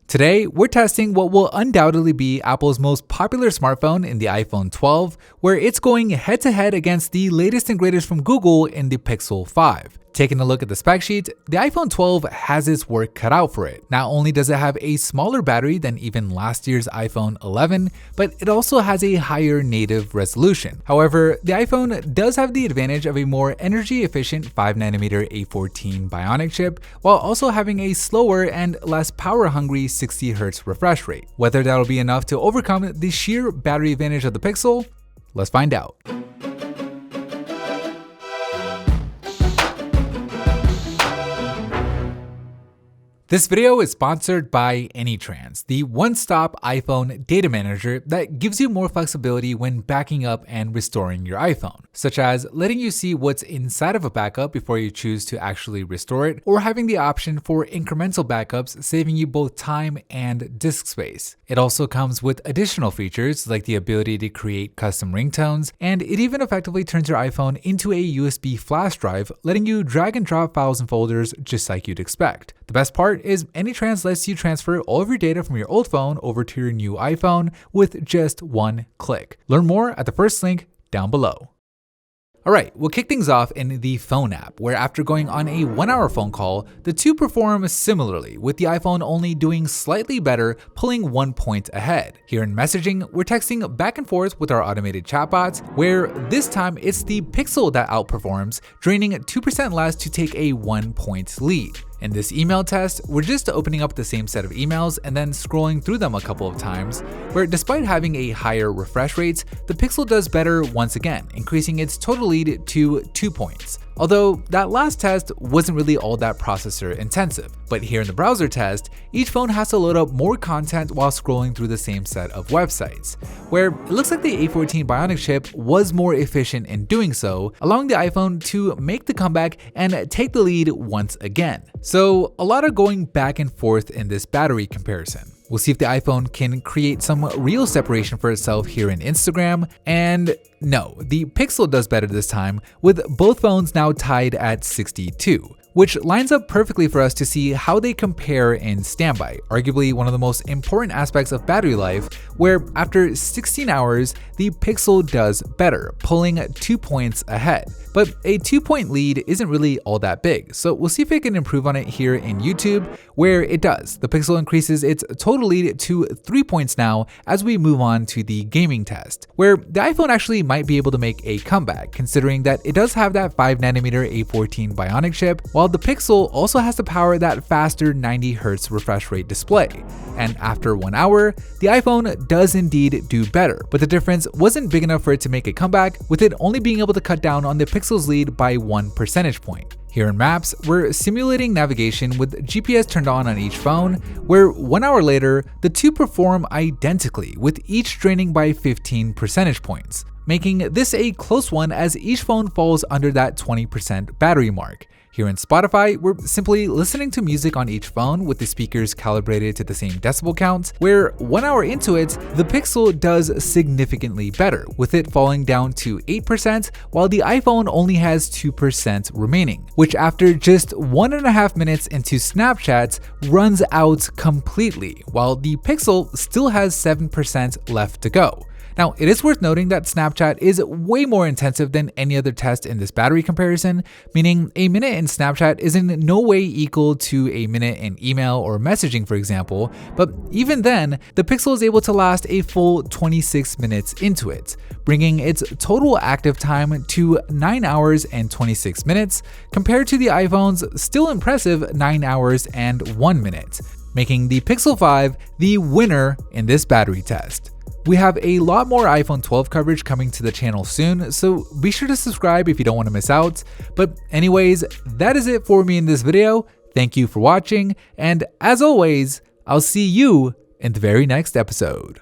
Today, we're testing what will undoubtedly be Apple's most popular smartphone in the iPhone 12, where it's going head-to-head against the latest and greatest from Google in the Pixel 5. Taking a look at the spec sheet, the iPhone 12 has its work cut out for it. Not only does it have a smaller battery than even last year's iPhone 11, but it also has a higher native resolution. However, the iPhone does have the advantage of a more energy-efficient 5nm A14 Bionic chip, while also having a slower and less power-hungry 60Hz refresh rate. Whether that'll be enough to overcome the sheer battery advantage of the Pixel, let's find out. This video is sponsored by AnyTrans, the one-stop iPhone data manager that gives you more flexibility when backing up and restoring your iPhone, such as letting you see what's inside of a backup before you choose to actually restore it, or having the option for incremental backups, saving you both time and disk space. It also comes with additional features like the ability to create custom ringtones, and it even effectively turns your iPhone into a USB flash drive, letting you drag and drop files and folders just like you'd expect. The best part is AnyTrans lets you transfer all of your data from your old phone over to your new iPhone with just one click. Learn more at the first link down below. Alright, we'll kick things off in the phone app, where after going on a 1-hour phone call, the two perform similarly, with the iPhone only doing slightly better, pulling 1 point ahead. Here in messaging, we're texting back and forth with our automated chatbots, where this time it's the Pixel that outperforms, draining 2% less to take a 1-point lead. In this email test, we're just opening up the same set of emails and then scrolling through them a couple of times, where despite having a higher refresh rate, the Pixel does better once again, increasing its total lead to 2 points. Although that last test wasn't really all that processor intensive. But here in the browser test, each phone has to load up more content while scrolling through the same set of websites, where it looks like the A14 Bionic chip was more efficient in doing so, allowing the iPhone to make the comeback and take the lead once again. So a lot of going back and forth in this battery comparison. We'll see if the iPhone can create some real separation for itself here in Instagram, and no, the Pixel does better this time, with both phones now tied at 62. Which lines up perfectly for us to see how they compare in standby, arguably one of the most important aspects of battery life, where after 16 hours, the Pixel does better, pulling 2 points ahead. But a 2-point lead isn't really all that big, so we'll see if it can improve on it here in YouTube, where it does. The Pixel increases its total lead to 3 points now as we move on to the gaming test, where the iPhone actually might be able to make a comeback, considering that it does have that 5nm A14 Bionic chip, while the Pixel also has to power that faster 90Hz refresh rate display. And after 1 hour, the iPhone does indeed do better, but the difference wasn't big enough for it to make a comeback, with it only being able to cut down on the Pixel's lead by 1 percentage point. Here in Maps, we're simulating navigation with GPS turned on each phone, where 1 hour later, the two perform identically, with each draining by 15 percentage points, making this a close one as each phone falls under that 20% battery mark. Here in Spotify, we're simply listening to music on each phone with the speakers calibrated to the same decibel counts, where 1 hour into it, the Pixel does significantly better, with it falling down to 8%, while the iPhone only has 2% remaining, which after just 1.5 minutes into Snapchat runs out completely, while the Pixel still has 7% left to go. Now, it is worth noting that Snapchat is way more intensive than any other test in this battery comparison, meaning a minute in Snapchat is in no way equal to a minute in email or messaging, for example, but even then, the Pixel is able to last a full 26 minutes into it, bringing its total active time to 9 hours and 26 minutes, compared to the iPhone's still impressive 9 hours and 1 minute, making the Pixel 5 the winner in this battery test. We have a lot more iPhone 12 coverage coming to the channel soon, so be sure to subscribe if you don't want to miss out. But anyways, that is it for me in this video. Thank you for watching, and as always, I'll see you in the very next episode.